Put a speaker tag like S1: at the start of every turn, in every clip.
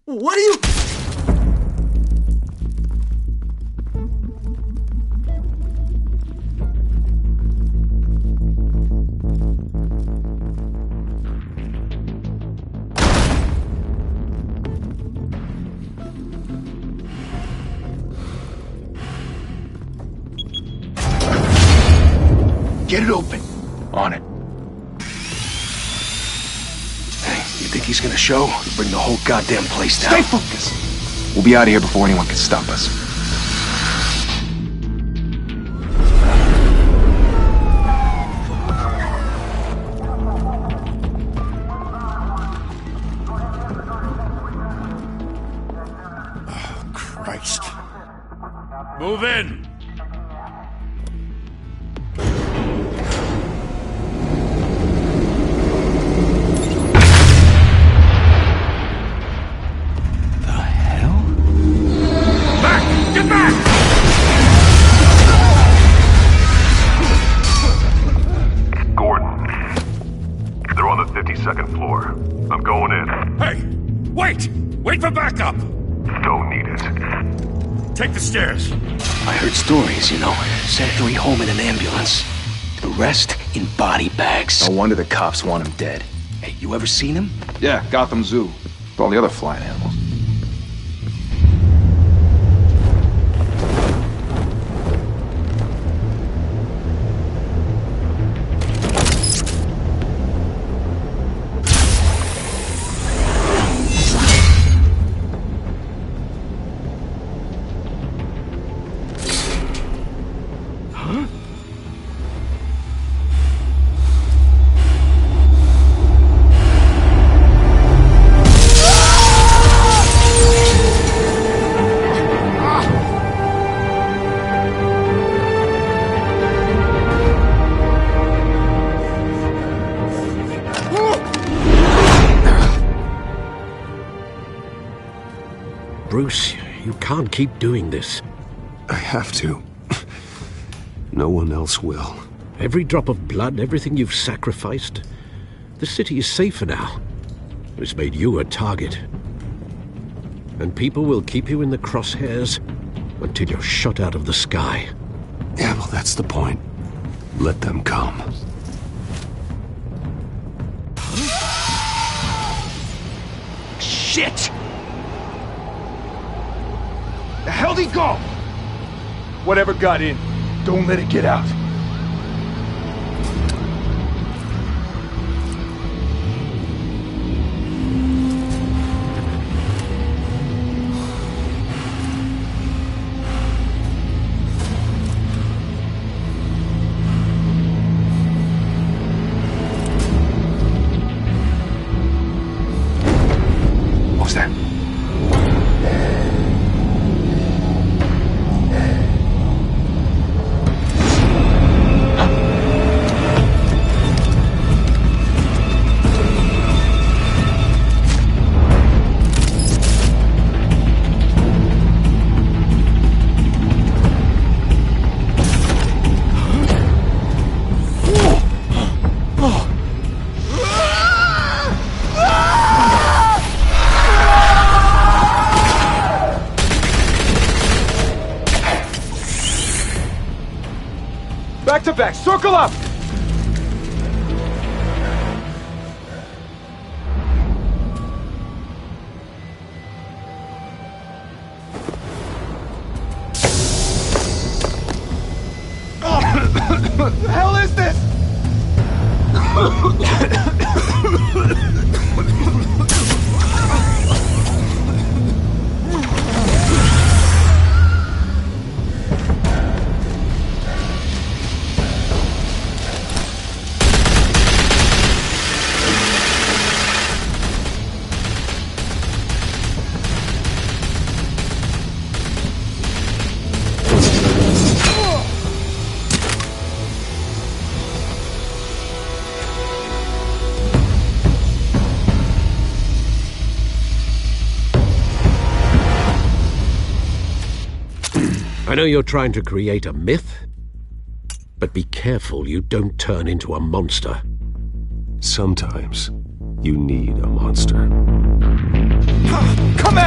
S1: What are you...
S2: Get it open. On it. Hey, you think he's gonna show? He'll bring the whole goddamn place down.
S3: Stay focused. We'll be out of here before anyone can stop us.
S2: Oh, Christ.
S4: Move in!
S5: Second floor. I'm going in.
S4: Hey! Wait! Wait for backup!
S5: Don't need it.
S4: Take the stairs.
S2: I heard stories, you know. Sent 3 home in an ambulance. The rest in body bags.
S3: No wonder the cops want him dead.
S2: Hey, you ever seen him?
S3: Yeah, Gotham Zoo. With all the other flying animals.
S6: Bruce, you can't keep doing this.
S7: I have to. No one else will.
S6: Every drop of blood, everything you've sacrificed. The city is safer now. It's made you a target. And people will keep you in the crosshairs until you're shot out of the sky.
S7: Yeah, well, that's the point. Let them come.
S2: Shit!
S3: The hell'd he go? Whatever got in, don't let it get out. What was that? Back to back, circle up! What the hell is this?
S6: I know you're trying to create a myth, but be careful you don't turn into a monster.
S7: Sometimes you need a monster.
S3: Come at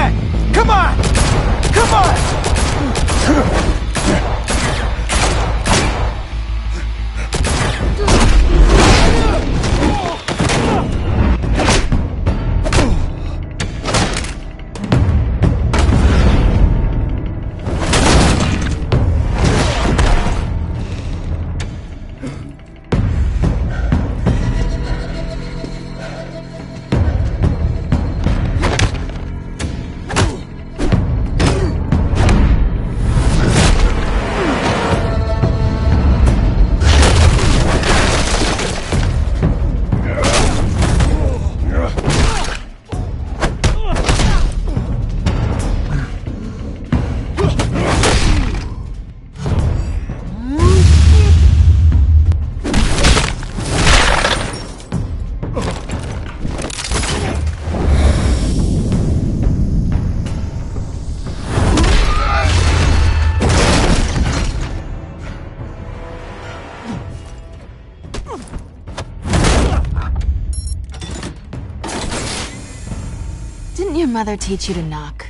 S1: Didn't your mother teach you to knock?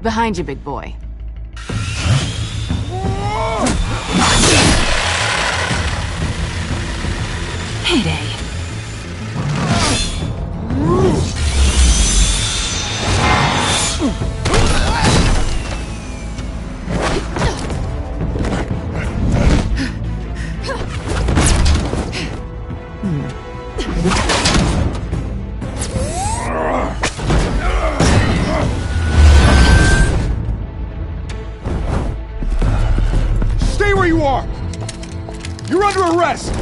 S1: Behind you, big boy. Heyday.
S3: Stay where you are! You're under arrest!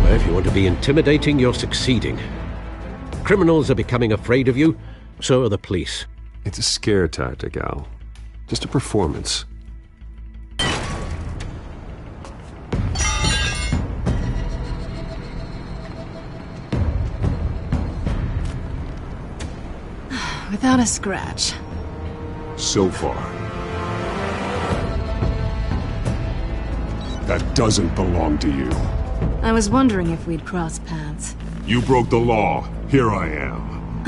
S6: If you want to be intimidating, you're succeeding. Criminals are becoming afraid of you, so are the police.
S7: It's a scare tactic, Al. Just a performance.
S1: Without a scratch.
S3: So far. That doesn't belong to you.
S1: I was wondering if we'd cross paths.
S3: You broke the law. Here I am.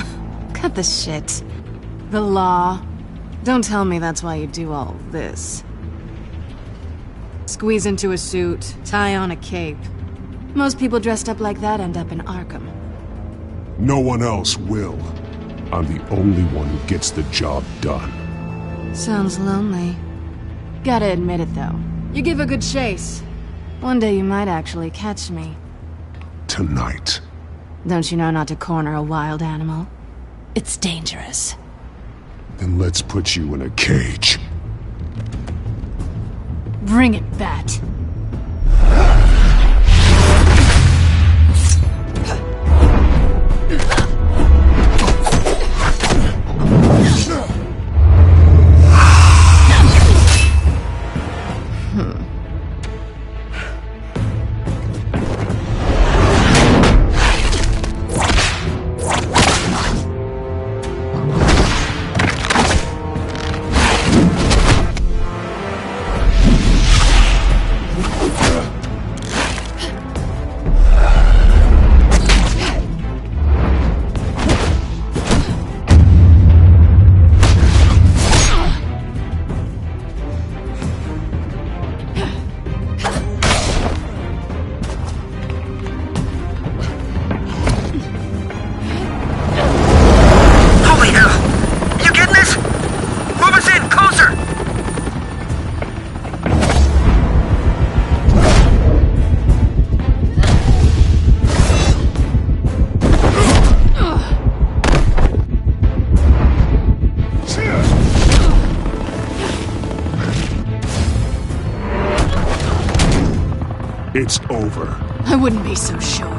S1: Cut the shit. The law. Don't tell me that's why you do all this. Squeeze into a suit, tie on a cape. Most people dressed up like that end up in Arkham.
S3: No one else will. I'm the only one who gets the job done.
S1: Sounds lonely. Gotta admit it, though. You give a good chase. One day you might actually catch me.
S3: Tonight.
S1: Don't you know not to corner a wild animal? It's dangerous.
S3: Then let's put you in a cage.
S1: Bring it, Bat.
S3: It's over.
S1: I wouldn't be so sure.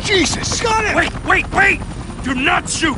S3: Jesus! Got it!
S4: Wait! Do not shoot!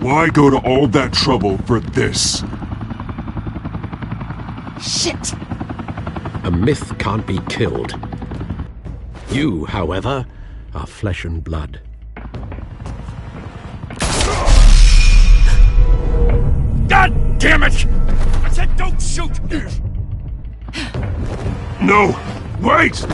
S3: Why go to all that trouble for this?
S1: Shit!
S6: A myth can't be killed. You, however, are flesh and blood.
S4: God damn it! I said don't shoot!
S3: No! Wait!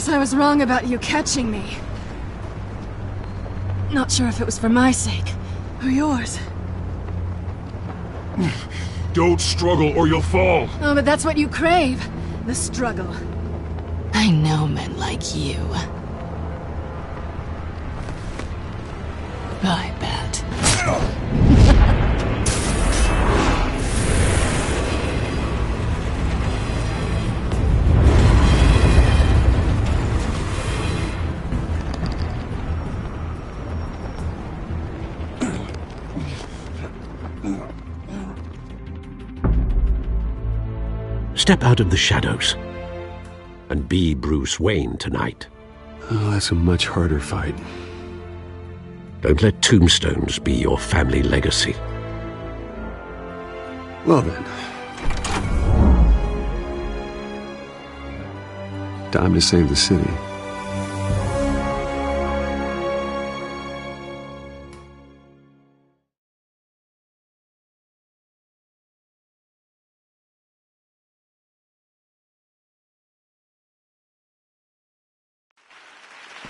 S1: Guess I was wrong about you catching me. Not sure if it was for my sake, or yours.
S3: Don't struggle or you'll fall.
S1: Oh, but that's what you crave. The struggle. I know men like you. I bet.
S6: Step out of the shadows and be Bruce Wayne tonight.
S7: Oh, that's a much harder fight.
S6: Don't let tombstones be your family legacy.
S7: Well then. Time to save the city.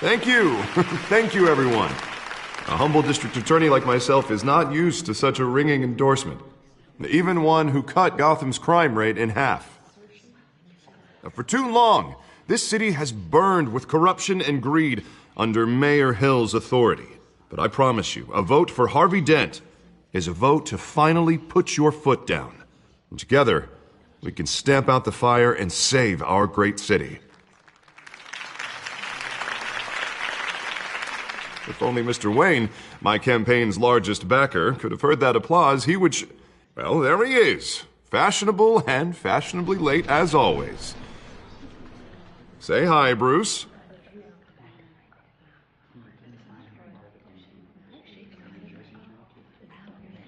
S8: Thank you. Thank you, everyone. A humble district attorney like myself is not used to such a ringing endorsement. Even one who cut Gotham's crime rate in half. For too long, this city has burned with corruption and greed under Mayor Hill's authority. But I promise you, a vote for Harvey Dent is a vote to finally put your foot down. And together, we can stamp out the fire and save our great city. If only Mr. Wayne, my campaign's largest backer, could have heard that applause, he would well, there he is. Fashionable and fashionably late as always. Say hi, Bruce.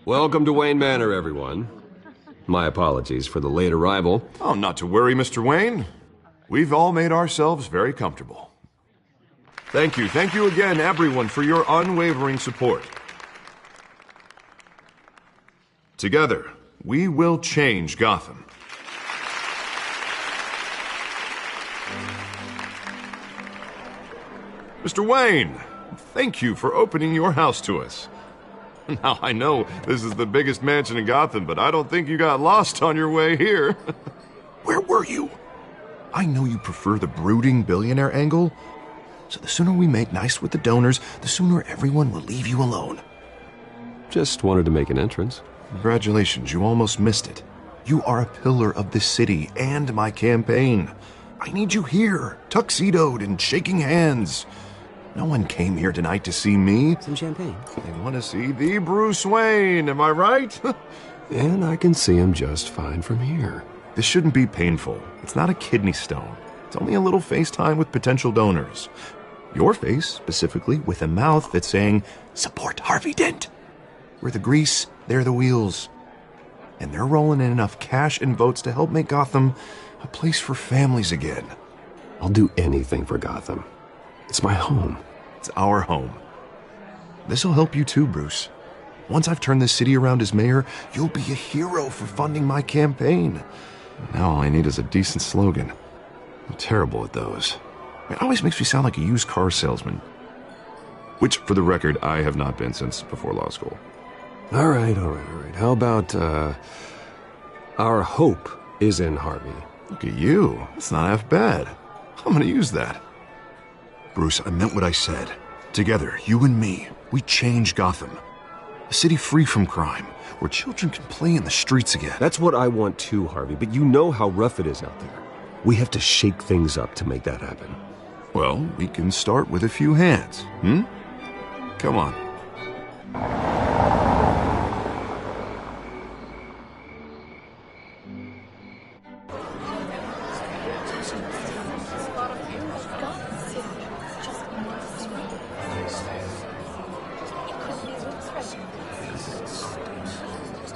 S7: Welcome to Wayne Manor, everyone. My apologies for the late arrival.
S8: Oh, not to worry, Mr. Wayne. We've all made ourselves very comfortable. Thank you again, everyone, for your unwavering support. Together, we will change Gotham. Mr. Wayne, thank you for opening your house to us. Now, I know this is the biggest mansion in Gotham, but I don't think you got lost on your way here. Where were you? I know you prefer the brooding billionaire angle, so the sooner we make nice with the donors, the sooner everyone will leave you alone.
S7: Just wanted to make an entrance.
S8: Congratulations, you almost missed it. You are a pillar of this city and my campaign. I need you here, tuxedoed and shaking hands. No one came here tonight to see me.
S9: Some champagne.
S8: They want to see the Bruce Wayne, am I right?
S7: And I can see him just fine from here.
S8: This shouldn't be painful. It's not a kidney stone. It's only a little FaceTime with potential donors. Your face, specifically, with a mouth that's saying, support Harvey Dent. We're the grease, they're the wheels. And they're rolling in enough cash and votes to help make Gotham a place for families again.
S7: I'll do anything for Gotham. It's my home.
S8: It's our home. This'll help you too, Bruce. Once I've turned this city around as mayor, you'll be a hero for funding my campaign. Now all I need is a decent slogan. I'm terrible at those. It always makes me sound like a used car salesman. Which, for the record, I have not been since before law school.
S7: All right. How about, our hope is in Harvey?
S8: Look at you. It's not half bad. I'm gonna use that. Bruce, I meant what I said. Together, you and me, we change Gotham. A city free from crime, where children can play in the streets again.
S7: That's what I want too, Harvey, but you know how rough it is out there. We have to shake things up to make that happen.
S8: Well, we can start with a few hands, Come on.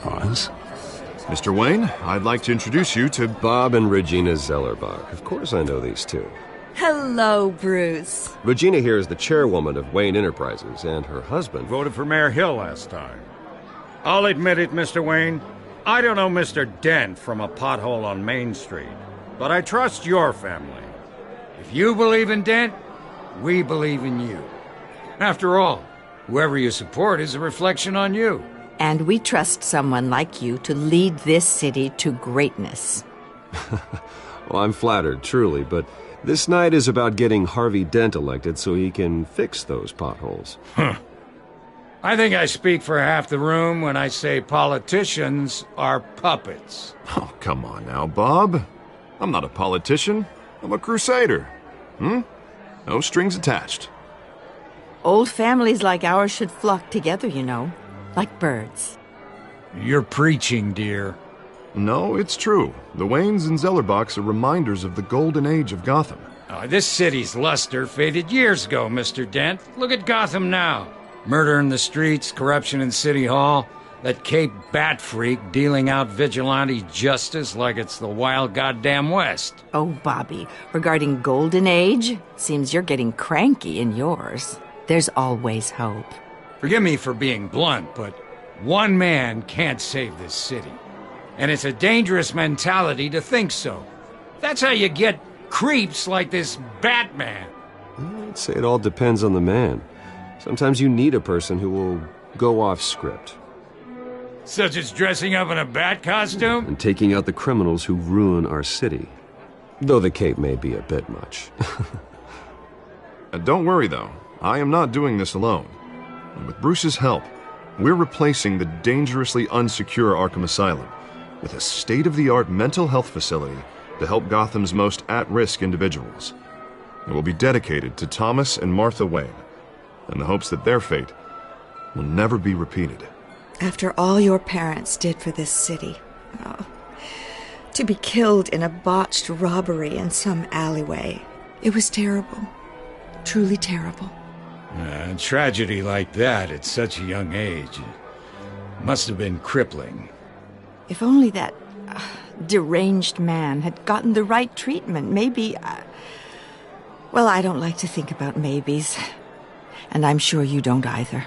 S7: Pause.
S8: Mr. Wayne, I'd like to introduce you to
S7: Bob and Regina Zellerbach. Of course I know these two.
S10: Hello, Bruce.
S7: Regina here is the chairwoman of Wayne Enterprises, and her husband
S4: Voted for Mayor Hill last time. I'll admit it, Mr. Wayne. I don't know Mr. Dent from a pothole on Main Street, but I trust your family. If you believe in Dent, we believe in you. After all, whoever you support is a reflection on you.
S10: And we trust someone like you to lead this city to greatness.
S7: Well, I'm flattered, truly, but this night is about getting Harvey Dent elected so he can fix those potholes.
S4: I think I speak for half the room when I say politicians are puppets.
S8: Oh, come on now, Bob. I'm not a politician. I'm a crusader. No strings attached.
S10: Old families like ours should flock together, you know, like birds.
S4: You're preaching, dear.
S8: No, it's true. The Waynes and Zellerbachs are reminders of the golden age of Gotham.
S4: Oh, this city's luster faded years ago, Mr. Dent. Look at Gotham now. Murder in the streets, corruption in City Hall, that Cape Bat freak dealing out vigilante justice like it's the wild goddamn West.
S10: Oh, Bobby, regarding Golden Age, seems you're getting cranky in yours. There's always hope.
S4: Forgive me for being blunt, but one man can't save this city. And it's a dangerous mentality to think so. That's how you get creeps like this Batman.
S7: I'd say it all depends on the man. Sometimes you need a person who will go off script.
S4: Such as dressing up in a bat costume?
S7: And taking out the criminals who ruin our city. Though the cape may be a bit much.
S8: Don't worry, though. I am not doing this alone. And with Bruce's help, we're replacing the dangerously unsecure Arkham Asylum with a state-of-the-art mental health facility to help Gotham's most at-risk individuals. It will be dedicated to Thomas and Martha Wayne, in the hopes that their fate will never be repeated.
S9: After all your parents did for this city, to be killed in a botched robbery in some alleyway, it was terrible. Truly terrible.
S4: A tragedy like that at such a young age must have been crippling.
S10: If only that deranged man had gotten the right treatment, maybe... Well, I don't like to think about maybes. And I'm sure you don't either.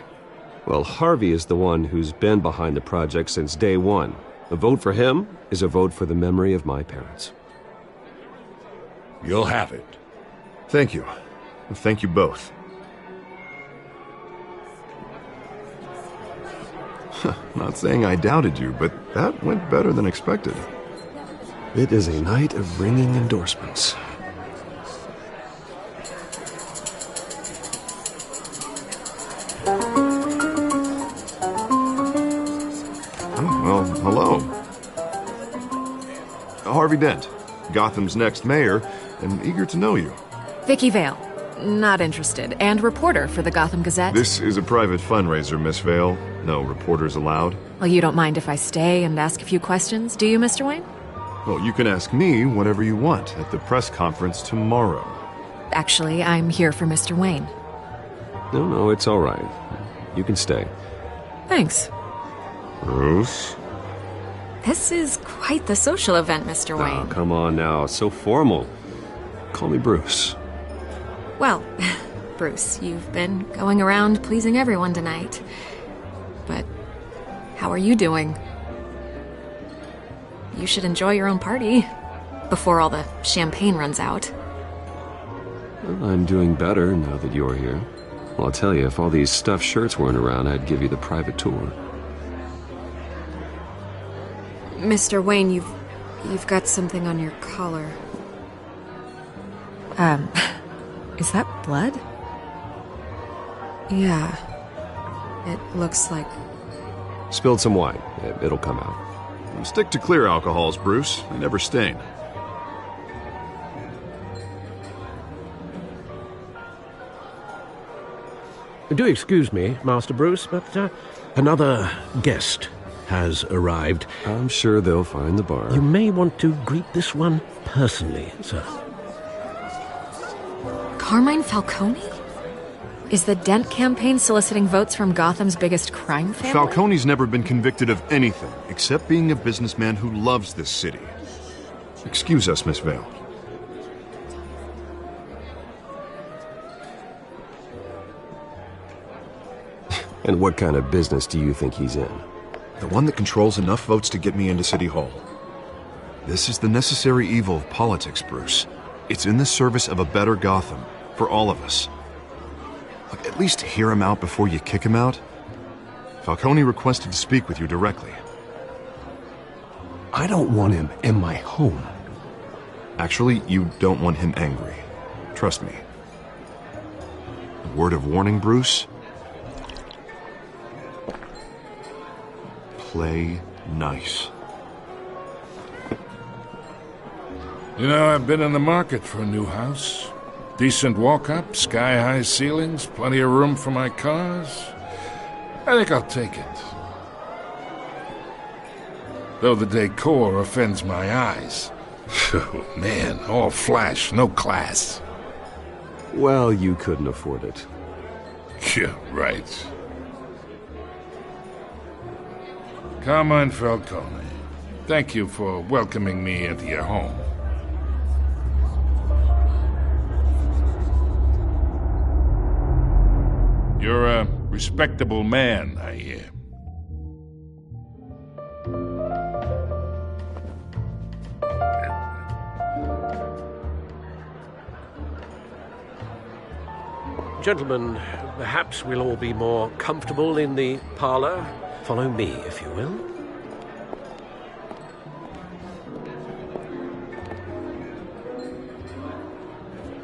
S7: Well, Harvey is the one who's been behind the project since day one. A vote for him is a vote for the memory of my parents.
S4: You'll have it.
S8: Thank you. Thank you both. Not saying I doubted you, but that went better than expected.
S7: It is a night of ringing endorsements.
S8: Well, hello. Harvey Dent, Gotham's next mayor, and eager to know you.
S11: Vicky Vale. Not interested. And reporter for the Gotham Gazette.
S8: This is a private fundraiser, Miss Vale. No reporters allowed.
S11: Well, you don't mind if I stay and ask a few questions, do you, Mr. Wayne?
S8: Well, you can ask me whatever you want at the press conference tomorrow.
S11: Actually, I'm here for Mr. Wayne.
S7: No, it's all right. You can stay.
S11: Thanks.
S8: Bruce?
S11: This is quite the social event, Mr. Wayne.
S7: Oh, come on now. It's so formal. Call me Bruce.
S11: Well, Bruce, you've been going around pleasing everyone tonight. But how are you doing? You should enjoy your own party before all the champagne runs out.
S7: Well, I'm doing better now that you're here. Well, I'll tell you, if all these stuffed shirts weren't around, I'd give you the private tour.
S11: Mr. Wayne, you've got something on your collar. Is that blood? Yeah. It looks like...
S7: Spilled some wine. It'll come out.
S8: Stick to clear alcohols, Bruce. They never stain.
S6: Do excuse me, Master Bruce, but another guest has arrived.
S7: I'm sure they'll find the bar.
S6: You may want to greet this one personally, sir.
S11: Carmine Falcone? Is the Dent campaign soliciting votes from Gotham's biggest crime family?
S8: Falcone's never been convicted of anything except being a businessman who loves this city. Excuse us, Miss Vale.
S7: And what kind of business do you think he's in?
S8: The one that controls enough votes to get me into City Hall. This is the necessary evil of politics, Bruce. It's in the service of a better Gotham, for all of us. Look, at least hear him out before you kick him out. Falcone requested to speak with you directly.
S3: I don't want him in my home.
S8: Actually, you don't want him angry. Trust me. A word of warning, Bruce? Play nice.
S12: You know, I've been in the market for a new house. Decent walk-up, sky-high ceilings, plenty of room for my cars. I think I'll take it. Though the decor offends my eyes. Oh, man, all flash, no class.
S7: Well, you couldn't afford it.
S12: Yeah, right. Carmine Falcone, thank you for welcoming me into your home. You're a respectable man, I hear.
S6: Gentlemen, perhaps we'll all be more comfortable in the parlor. Follow me, if you will.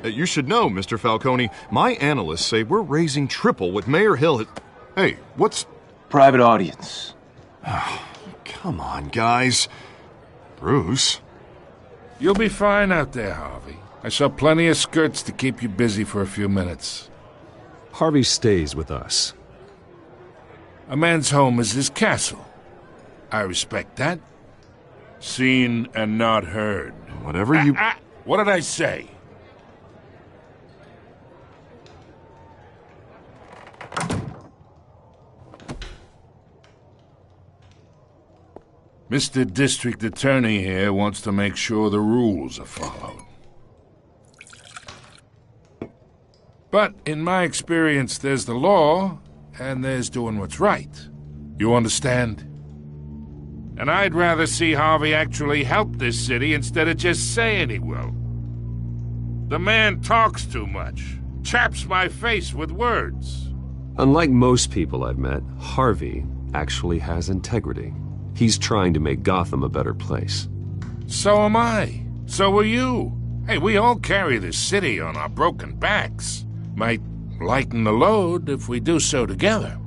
S8: You should know, Mr. Falcone, my analysts say we're raising triple what Mayor Hill. Hey, what's...
S2: Private audience.
S8: Oh, come on, guys. Bruce?
S12: You'll be fine out there, Harvey. I saw plenty of skirts to keep you busy for a few minutes.
S7: Harvey stays with us.
S12: A man's home is his castle. I respect that. Seen and not heard.
S8: Whatever you...
S12: What did I say? Mr. District Attorney here wants to make sure the rules are followed. But in my experience, there's the law, and there's doing what's right. You understand? And I'd rather see Harvey actually help this city instead of just saying he will. The man talks too much, chaps my face with words.
S7: Unlike most people I've met, Harvey actually has integrity. He's trying to make Gotham a better place.
S12: So am I. So are you. Hey, we all carry this city on our broken backs. Might lighten the load if we do so together.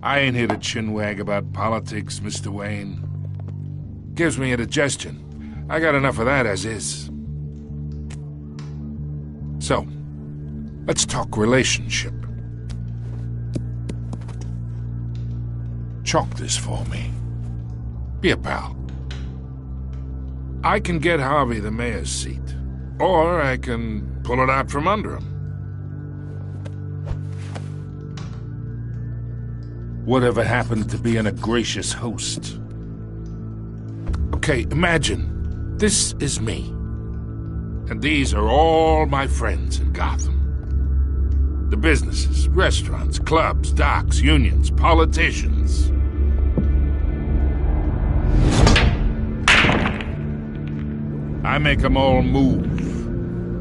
S12: I ain't here to chinwag about politics, Mr. Wayne. Gives me indigestion. I got enough of that as is. So, let's talk relationship. Chalk this for me. Be a pal. I can get Harvey the mayor's seat, or I can pull it out from under him. Whatever happened to being a gracious host? Okay, imagine, this is me. And these are all my friends in Gotham. The businesses, restaurants, clubs, docks, unions, politicians. I make them all move.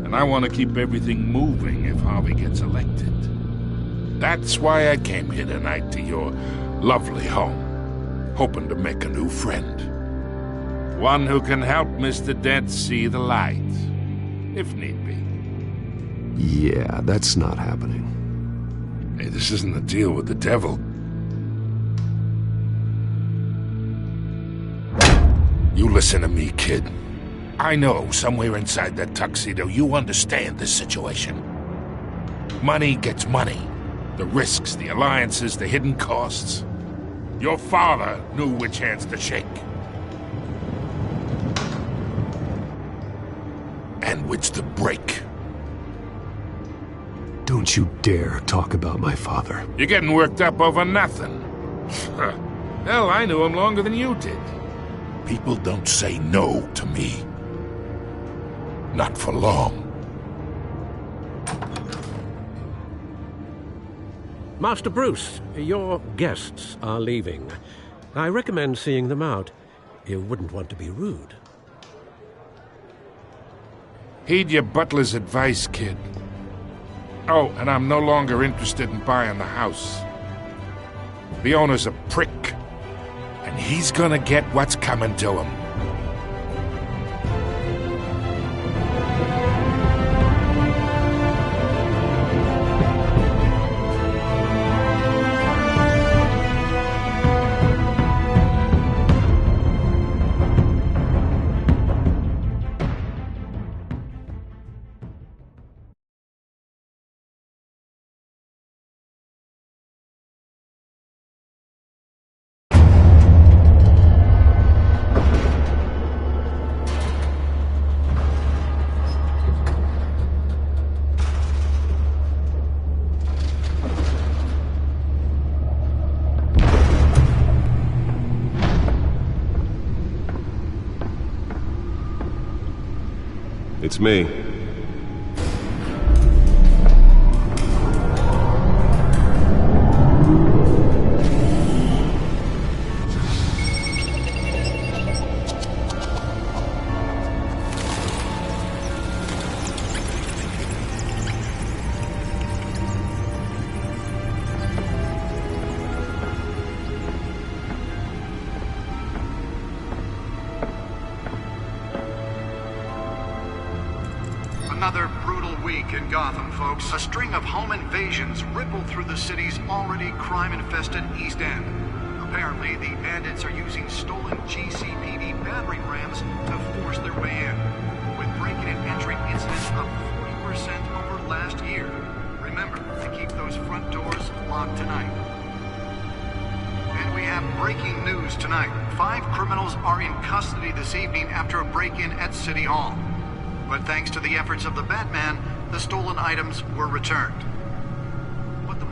S12: And I want to keep everything moving if Harvey gets elected. That's why I came here tonight to your lovely home, hoping to make a new friend. One who can help Mr. Dent see the light, if need be.
S7: Yeah, that's not happening.
S12: Hey, this isn't a deal with the devil. You listen to me, kid. I know somewhere inside that tuxedo you understand this situation. Money gets money. The risks, the alliances, the hidden costs. Your father knew which hands to shake. And which to break.
S3: Don't you dare talk about my father.
S12: You're getting worked up over nothing. Hell, I knew him longer than you did. People don't say no to me. Not for long.
S6: Master Bruce, your guests are leaving. I recommend seeing them out. You wouldn't want to be rude.
S12: Heed your butler's advice, kid. Oh, and I'm no longer interested in buying the house. The owner's a prick, and he's gonna get what's coming to him.
S7: It's me.
S13: Another brutal week in Gotham, folks. A string of home invasions rippled through the city's already crime-infested East End. Apparently, the bandits are using stolen GCPD battering rams to force their way in, with break-in and entry incidents up 40% over last year. Remember to keep those front doors locked tonight. And we have breaking news tonight. 5 criminals are in custody this evening after a break-in at City Hall. But thanks to the efforts of the Batman, the stolen items were returned.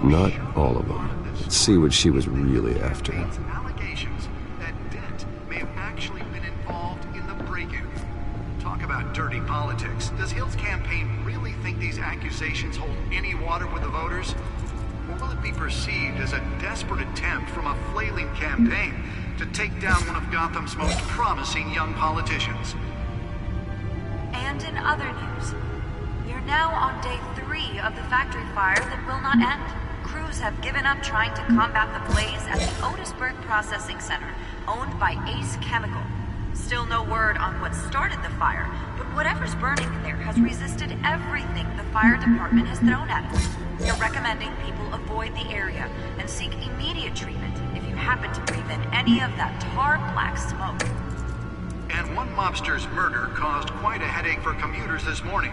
S7: Not all of them. Let's see what she was really after.
S13: Allegations that Dent may have actually been involved in the break-in. Talk about dirty politics. Does Hill's campaign really think these accusations hold any water with the voters? Or will it be perceived as a desperate attempt from a flailing campaign to take down one of Gotham's most promising young politicians?
S14: And in other news, we are now on day 3 of the factory fire that will not end. Crews have given up trying to combat the blaze at the Otisburg Processing Center, owned by Ace Chemical. Still no word on what started the fire, but whatever's burning there has resisted everything the fire department has thrown at it. They're recommending people avoid the area and seek immediate treatment if you happen to breathe in any of that tar black smoke.
S13: And one mobster's murder caused quite a headache for commuters this morning.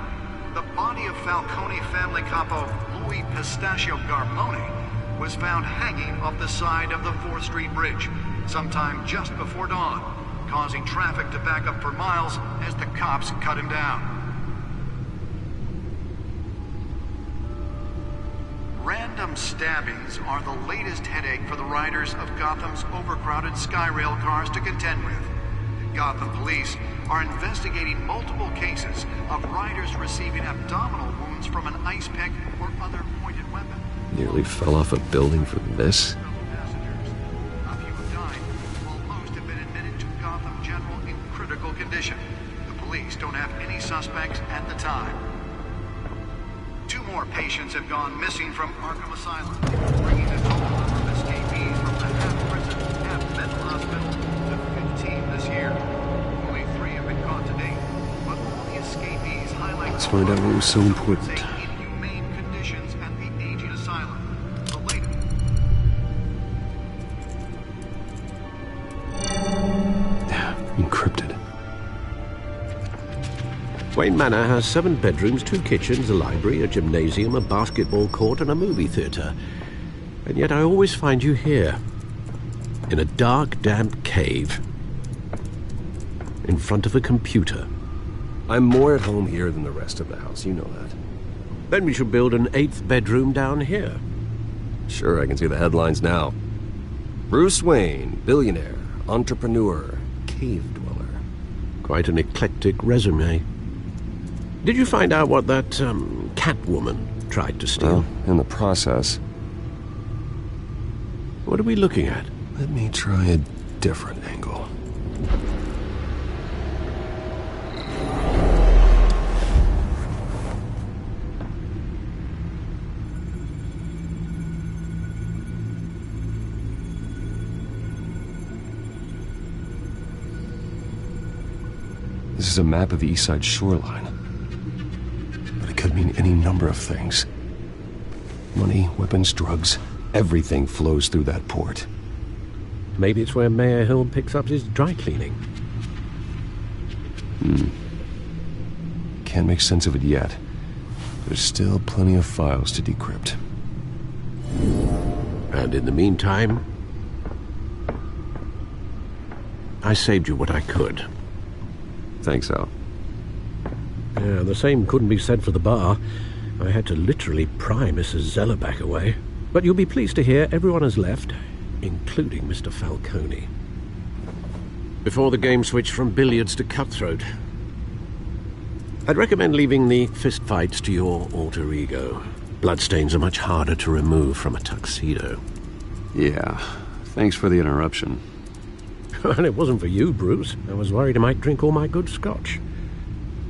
S13: The body of Falcone family capo Louis Pistachio Garmone was found hanging off the side of the 4th Street Bridge sometime just before dawn, causing traffic to back up for miles as the cops cut him down. Random stabbings are the latest headache for the riders of Gotham's overcrowded Skyrail cars to contend with. Gotham police are investigating multiple cases of riders receiving abdominal wounds from an ice pick or other pointed weapon.
S7: Nearly fell off a building for this.
S13: A few have died, while most have been admitted to Gotham General in critical condition. The police don't have any suspects at the time. 2 more patients have gone missing from Arkham Asylum, bringing the total number of escapees from the half-prison, half-mental hospital to 15 this year. Only 3 have been caught to date, but all the escapees highlight...
S7: Let's find out what was so important.
S13: ...inhumane conditions at the aging asylum. The latest...
S7: Encrypted.
S6: Wayne Manor has 7 bedrooms, 2 kitchens, a library, a gymnasium, a basketball court, and a movie theatre. And yet I always find you here, in a dark, damp cave, in front of a computer.
S7: I'm more at home here than the rest of the house, you know that.
S6: Then we should build an 8th bedroom down here.
S7: Sure, I can see the headlines now. Bruce Wayne, billionaire, entrepreneur, cave dweller.
S6: Quite an eclectic resume. Did you find out what that, Catwoman tried to steal?
S7: Well, in the process.
S6: What are we looking at?
S7: Let me try a different angle. This is a map of the east side shoreline. But it could mean any number of things. Money, weapons, drugs, everything flows through that port.
S6: Maybe it's where Mayor Hill picks up his dry cleaning.
S7: Can't make sense of it yet. There's still plenty of files to decrypt.
S6: And in the meantime, I saved you what I could.
S7: Thanks, Al.
S6: Yeah, the same couldn't be said for the bar. I had to literally pry Mrs. Zeller back away. But you'll be pleased to hear everyone has left, including Mr. Falcone. Before the game switched from billiards to cutthroat. I'd recommend leaving the fistfights to your alter ego. Bloodstains are much harder to remove from a tuxedo.
S7: Yeah, thanks for the interruption.
S6: And it wasn't for you, Bruce. I was worried I might drink all my good scotch.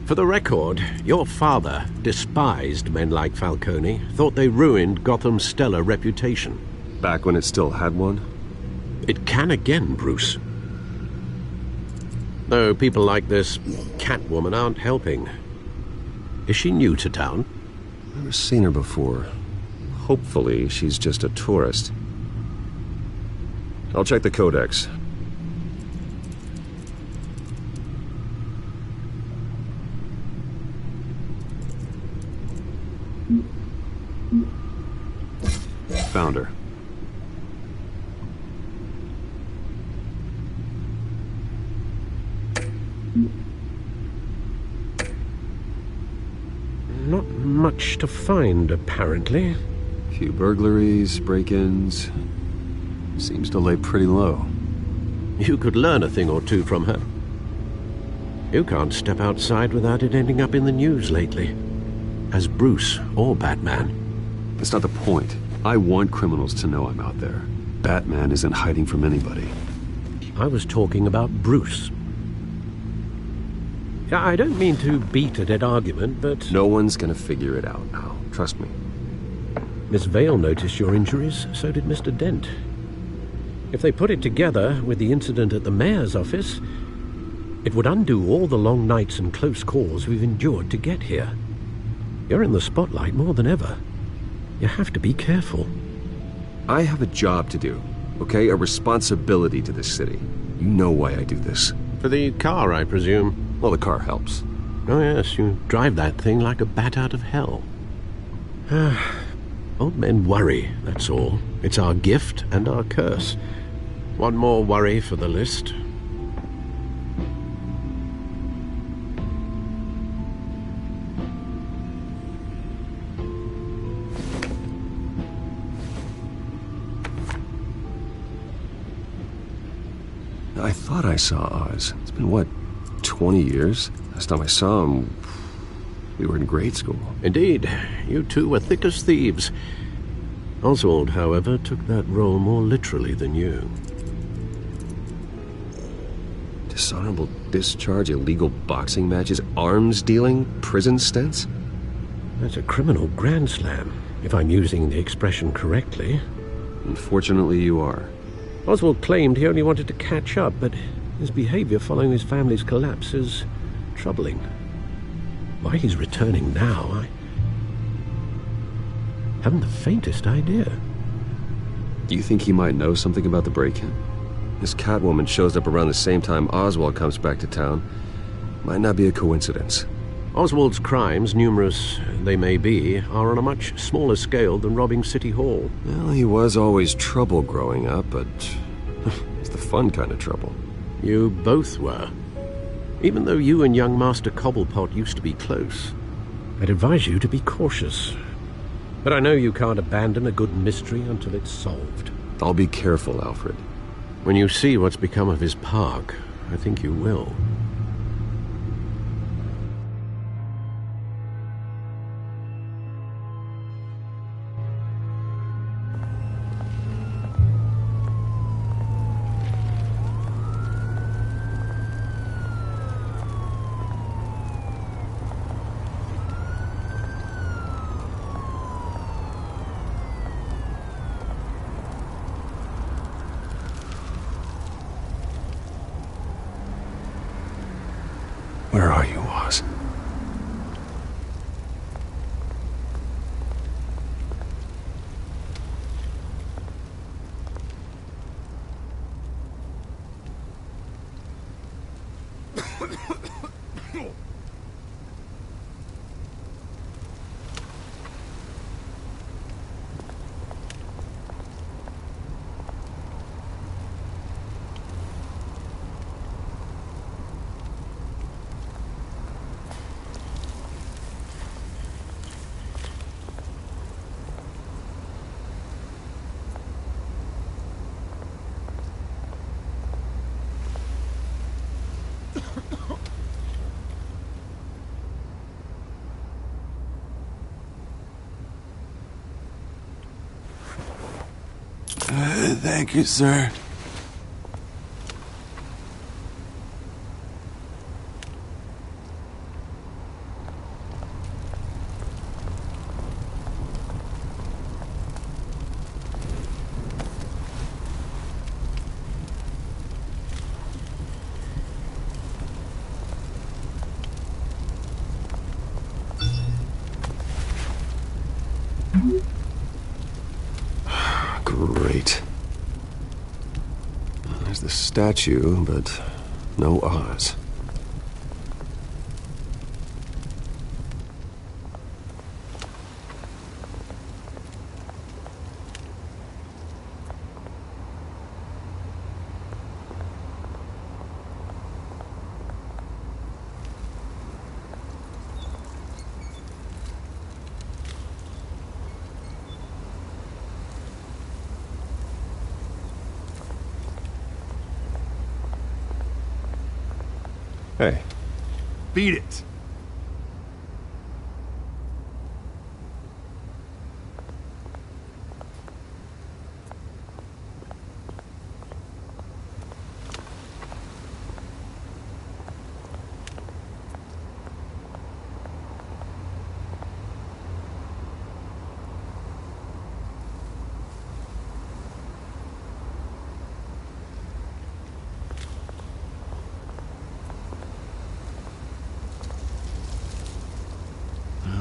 S6: For the record, your father despised men like Falcone, thought they ruined Gotham's stellar reputation.
S7: Back when it still had one?
S6: It can again, Bruce. Though people like this Catwoman aren't helping. Is she new to town?
S7: Never seen her before. Hopefully, she's just a tourist. I'll check the codex. Found her.
S6: Not much to find, apparently.
S7: Few burglaries, break-ins. Seems to lay pretty low.
S6: You could learn a thing or two from her. You can't step outside without it ending up in the news lately. As Bruce or Batman.
S7: That's not the point. I want criminals to know I'm out there. Batman isn't hiding from anybody.
S6: I was talking about Bruce. I don't mean to beat a dead argument, but...
S7: No one's gonna figure it out now. Trust me.
S6: Miss Vale noticed your injuries, so did Mr. Dent. If they put it together with the incident at the mayor's office, it would undo all the long nights and close calls we've endured to get here. You're in the spotlight more than ever. You have to be careful.
S7: I have a job to do, okay? A responsibility to this city. You know why I do this.
S6: For the car, I presume.
S7: Well, the car helps.
S6: Oh yes, you drive that thing like a bat out of hell. Old men worry, that's all. It's our gift and our curse. One more worry for the list.
S7: I thought I saw Oz. It's been, what, 20 years? Last time I saw him, we were in grade school.
S6: Indeed. You two were thick as thieves. Oswald, however, took that role more literally than you.
S7: Dishonorable discharge, illegal boxing matches, arms dealing, prison stints?
S6: That's a criminal grand slam, if I'm using the expression correctly.
S7: Unfortunately, you are.
S6: Oswald claimed he only wanted to catch up, but his behavior following his family's collapse is troubling. Why he's returning now, I haven't the faintest idea.
S7: Do you think he might know something about the break-in? This Catwoman shows up around the same time Oswald comes back to town. Might not be a coincidence.
S6: Oswald's crimes, numerous they may be, are on a much smaller scale than robbing City Hall.
S7: Well, he was always trouble growing up, but it's the fun kind of trouble.
S6: You both were. Even though you and young Master Cobblepot used to be close. I'd advise you to be cautious. But I know you can't abandon a good mystery until it's solved.
S7: I'll be careful, Alfred.
S6: When you see what's become of his park, I think you will.
S7: Where are you, Oz?
S15: Thank you, sir.
S7: Great. There's the statue, but no Oz. Hey.
S15: Beat it.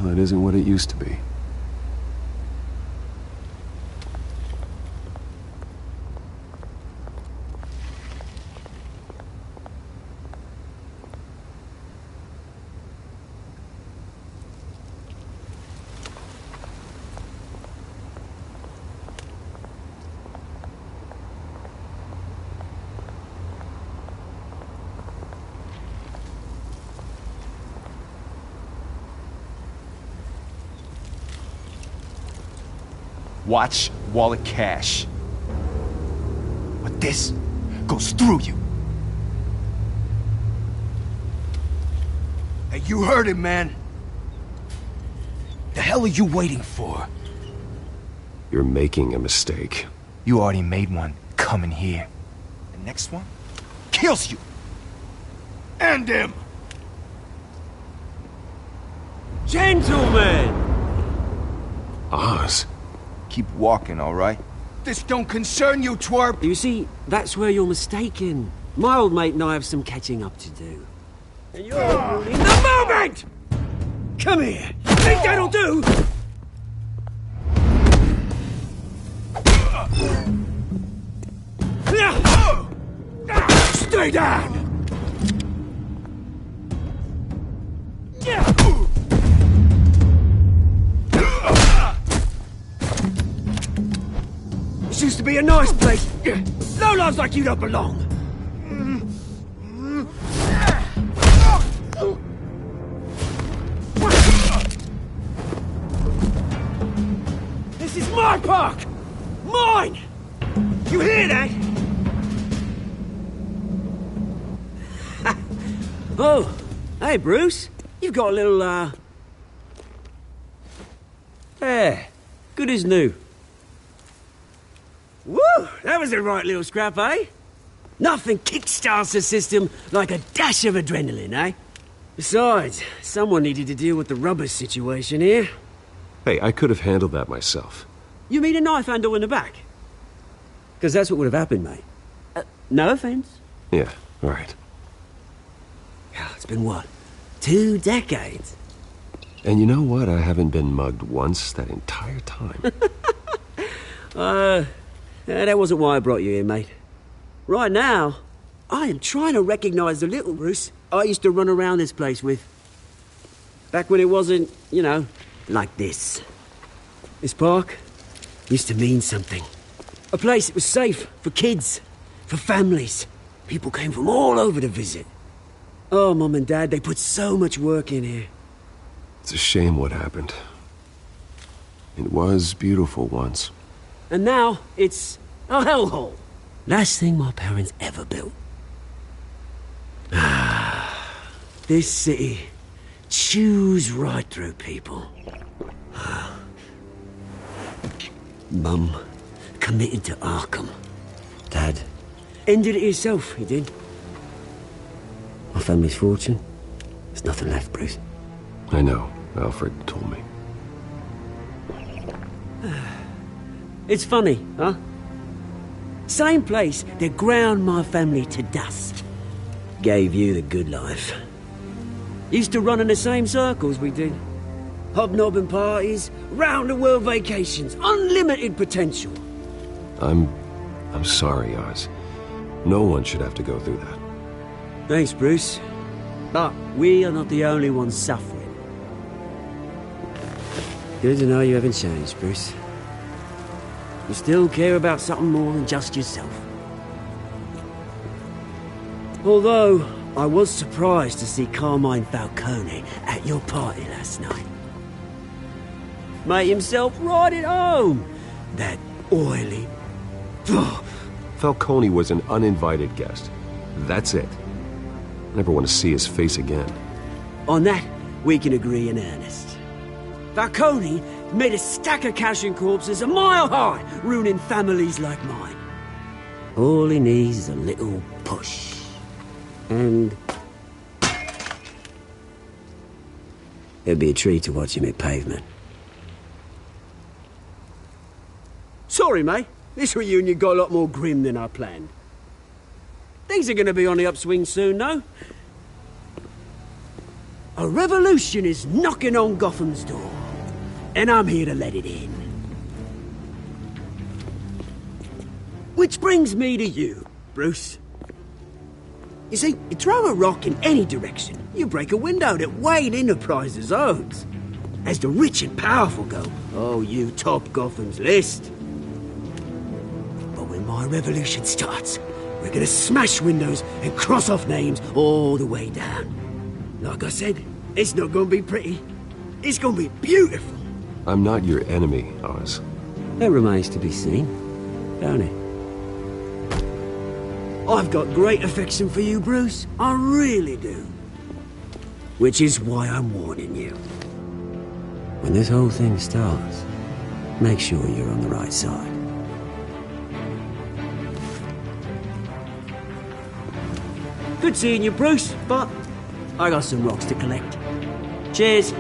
S7: Well, it isn't what it used to be.
S16: Watch wallet cash. But this goes through you. Hey, you heard him, man. The hell are you waiting for?
S7: You're making a mistake.
S16: You already made one coming here. The next one kills you. End him!
S17: Gentlemen!
S7: Oz.
S16: Keep walking, all right? This don't concern you, twerp!
S17: You see, that's where you're mistaken. My old mate and I have some catching up to do. And you're ruining the moment! Come here! Think that'll do? Stay down! This used to be a nice place. Lowlifes like you don't belong. This is my park! Mine! You hear that? Oh, hey, Bruce. You've got a little, There. Good as new. Woo! That was a right little scrap, eh? Nothing kickstarts the system like a dash of adrenaline, eh? Besides, someone needed to deal with the rubber situation here.
S7: Hey, I could have handled that myself.
S17: You mean a knife handle in the back? Because that's what would have happened, mate. No offense.
S7: Yeah, all right.
S17: Yeah, it's been what? 2 decades.
S7: And you know what? I haven't been mugged once that entire time.
S17: That wasn't why I brought you here, mate. Right now, I am trying to recognize the little Bruce I used to run around this place with. Back when it wasn't, you know, like this. This park used to mean something. A place that was safe for kids, for families. People came from all over to visit. Oh, Mum and Dad, they put so much work in here.
S7: It's a shame what happened. It was beautiful once.
S17: And now, it's a hellhole. Last thing my parents ever built. This city chews right through people. Mum committed to Arkham. Dad ended it himself, he did. My family's fortune, there's nothing left, Bruce.
S7: I know. Alfred told me.
S17: It's funny, huh? Same place that ground my family to dust. Gave you the good life. Used to run in the same circles we did. Hobnobbing parties, round-the-world vacations, unlimited potential.
S7: I'm sorry, Oz. No one should have to go through that.
S17: Thanks, Bruce. But we are not the only ones suffering. Good to know you haven't changed, Bruce. You still care about something more than just yourself. Although, I was surprised to see Carmine Falcone at your party last night. Made himself right at home. That oily...
S7: Falcone was an uninvited guest. That's it. Never want to see his face again.
S17: On that, we can agree in earnest. Falcone made a stack of cash and corpses a mile high, ruining families like mine. All he needs is a little push. And... it'd be a treat to watch him hit pavement. Sorry, mate. This reunion got a lot more grim than I planned. Things are going to be on the upswing soon, though. A revolution is knocking on Gotham's door. And I'm here to let it in. Which brings me to you, Bruce. You see, you throw a rock in any direction, you break a window that Wayne Enterprises owns. As the rich and powerful go, oh, you top Gotham's list. But when my revolution starts, we're gonna smash windows and cross off names all the way down. Like I said, it's not gonna be pretty. It's gonna be beautiful.
S7: I'm not your enemy, Oz.
S17: That remains to be seen, don't it? I've got great affection for you, Bruce. I really do. Which is why I'm warning you. When this whole thing starts, make sure you're on the right side. Good seeing you, Bruce, but I got some rocks to collect. Cheers.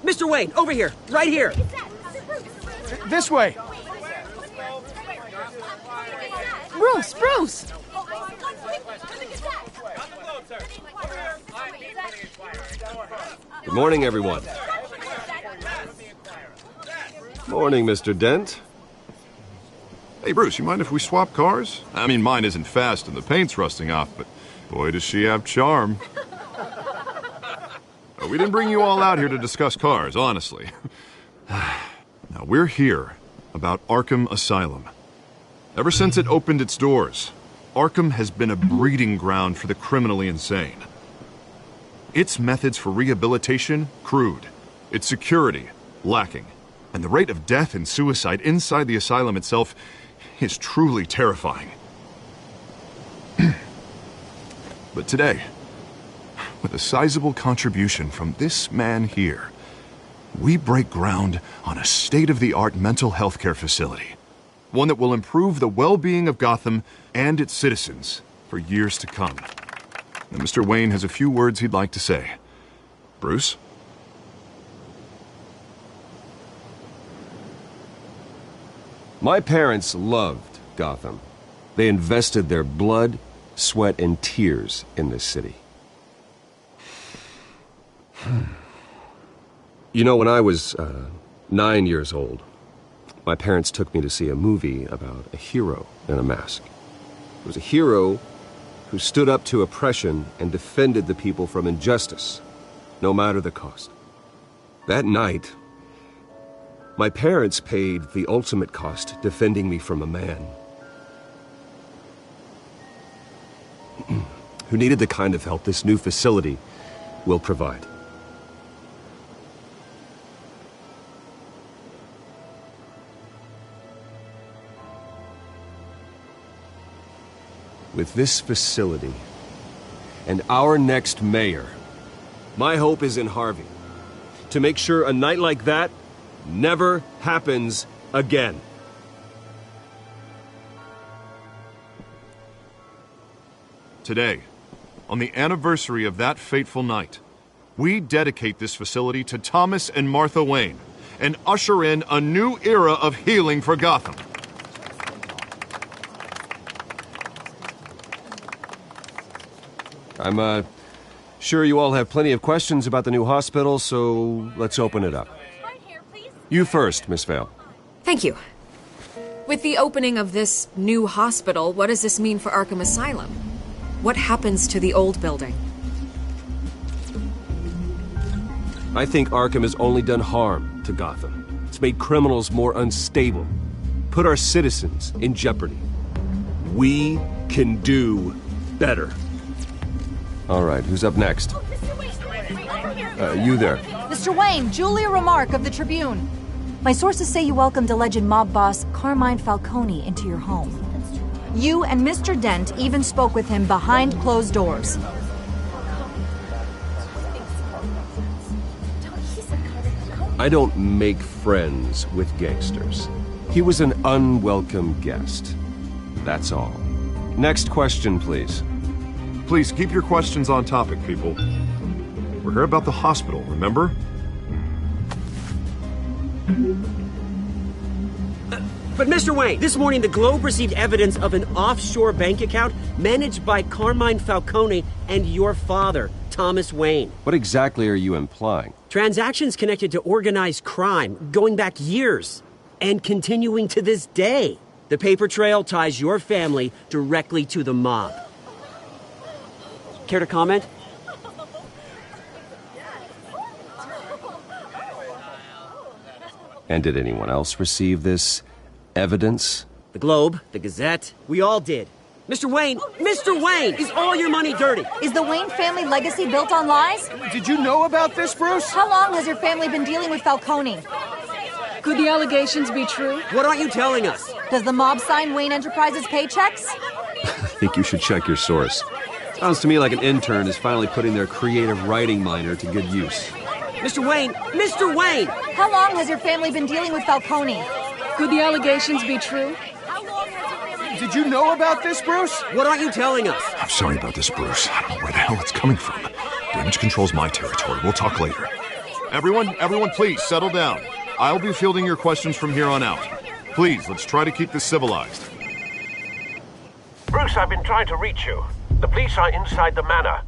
S17: Mr. Wayne, over here, right here.
S16: This way.
S18: Bruce!
S7: Good morning, everyone. Morning, Mr. Dent.
S8: Hey, Bruce, you mind if we swap cars? I mean, mine isn't fast and the paint's rusting off, but boy, does she have charm. We didn't bring you all out here to discuss cars, honestly. Now, we're here about Arkham Asylum. Ever since it opened its doors, Arkham has been a breeding ground for the criminally insane. Its methods for rehabilitation, crude. Its security, lacking. And the rate of death and suicide inside the asylum itself is truly terrifying. But today, with a sizable contribution from this man here, we break ground on a state-of-the-art mental health care facility. One that will improve the well-being of Gotham and its citizens for years to come. And Mr. Wayne has a few words he'd like to say. Bruce?
S7: My parents loved Gotham. They invested their blood, sweat, and tears in this city. You know, when I was 9 years old, my parents took me to see a movie about a hero in a mask. It was a hero who stood up to oppression and defended the people from injustice, no matter the cost. That night, my parents paid the ultimate cost defending me from a man who needed the kind of help this new facility will provide. With this facility and our next mayor, my hope is in Harvey. To make sure a night like that never happens again.
S8: Today, on the anniversary of that fateful night, we dedicate this facility to Thomas and Martha Wayne and usher in a new era of healing for Gotham.
S7: I'm sure you all have plenty of questions about the new hospital, so let's open it up. You first, Miss Vale.
S11: Thank you. With the opening of this new hospital, what does this mean for Arkham Asylum? What happens to the old building?
S7: I think Arkham has only done harm to Gotham. It's made criminals more unstable, put our citizens in jeopardy. We can do better. All right, who's up next? You there.
S18: Mr. Wayne, Julia Remark of the Tribune. My sources say you welcomed alleged mob boss Carmine Falcone into your home. You and Mr. Dent even spoke with him behind closed doors.
S7: I don't make friends with gangsters. He was an unwelcome guest. That's all. Next question, please.
S8: Please keep your questions on topic, people. We're here about the hospital, remember?
S17: But Mr. Wayne, this morning the Globe received evidence of an offshore bank account managed by Carmine Falcone and your father, Thomas Wayne.
S7: What exactly are you implying?
S17: Transactions connected to organized crime, going back years, and continuing to this day. The paper trail ties your family directly to the mob. Care to comment?
S7: And did anyone else receive this evidence?
S17: The Globe, the Gazette, we all did. Mr. Wayne, is all your money dirty?
S18: Is the Wayne family legacy built on lies?
S15: Did you know about this, Bruce?
S18: How long has your family been dealing with Falcone?
S1: Could the allegations be true?
S17: What aren't you telling us?
S18: Does the mob sign Wayne Enterprises paychecks?
S7: I think you should check your source. Sounds to me like an intern is finally putting their creative writing minor to good use.
S17: Mr. Wayne!
S18: How long has your family been dealing with Falcone?
S1: Could the allegations be true?
S15: Did you know about this, Bruce?
S17: What aren't you telling us?
S8: I'm sorry about this, Bruce. I don't know where the hell it's coming from. Damage control's my territory. We'll talk later. Everyone, please, settle down. I'll be fielding your questions from here on out. Please, let's try to keep this civilized.
S19: Bruce, I've been trying to reach you. The police are inside the manor.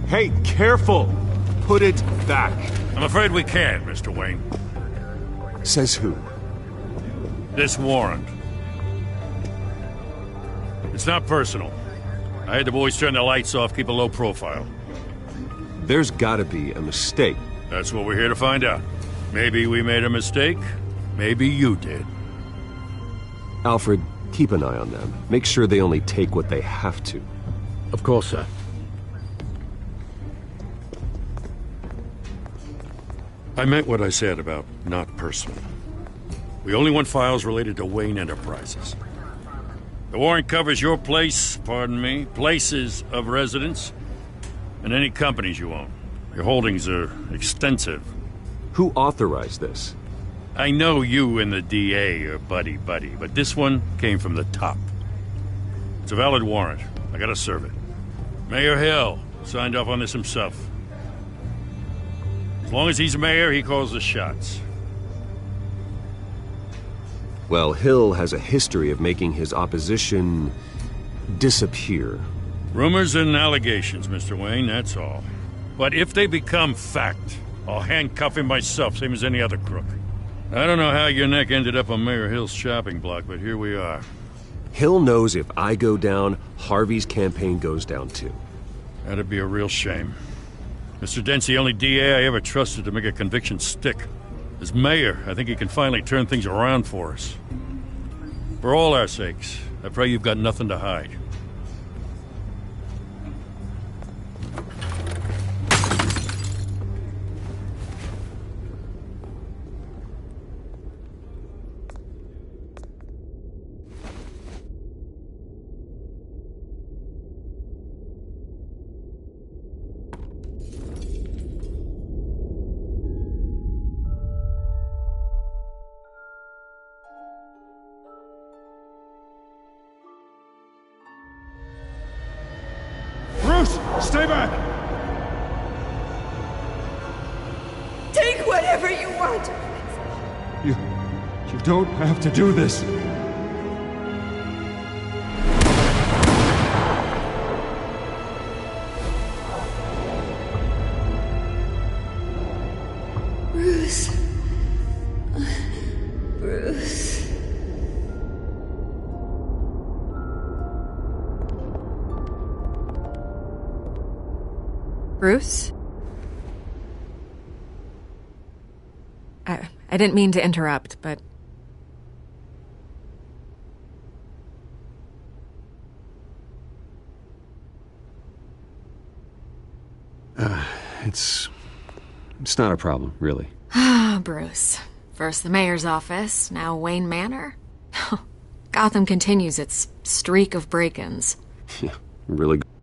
S7: Hey, careful! Put it back.
S12: I'm afraid we can't, Mr. Wayne.
S3: Says who?
S12: This warrant. It's not personal. I had the boys turn the lights off, keep a low profile.
S7: There's gotta be a mistake.
S12: That's what we're here to find out. Maybe we made a mistake. Maybe you did.
S7: Alfred, keep an eye on them. Make sure they only take what they have to.
S6: Of course, sir.
S12: I meant what I said about not personal. We only want files related to Wayne Enterprises. The warrant covers your place, pardon me, places of residence, and any companies you own. Your holdings are extensive.
S7: Who authorized this?
S12: I know you and the DA are buddy-buddy, but this one came from the top. It's a valid warrant. I gotta serve it. Mayor Hill signed off on this himself. As long as he's mayor, he calls the shots.
S7: Well, Hill has a history of making his opposition disappear.
S12: Rumors and allegations, Mr. Wayne, that's all. But if they become fact, I'll handcuff him myself, same as any other crook. I don't know how your neck ended up on Mayor Hill's shopping block, but here we are.
S7: Hill knows if I go down, Harvey's campaign goes down too.
S12: That'd be a real shame. Mr. Dent's the only DA I ever trusted to make a conviction stick. As mayor, I think he can finally turn things around for us. For all our sakes, I pray you've got nothing to hide.
S15: Stay back!
S9: Take whatever you want!
S15: You don't have to do this.
S9: Bruce. Bruce.
S11: Bruce? I didn't mean to interrupt, but...
S7: It's not a problem, really.
S11: Ah, Bruce. First the mayor's office, now Wayne Manor. Gotham continues its streak of break-ins.
S7: Yeah, really good.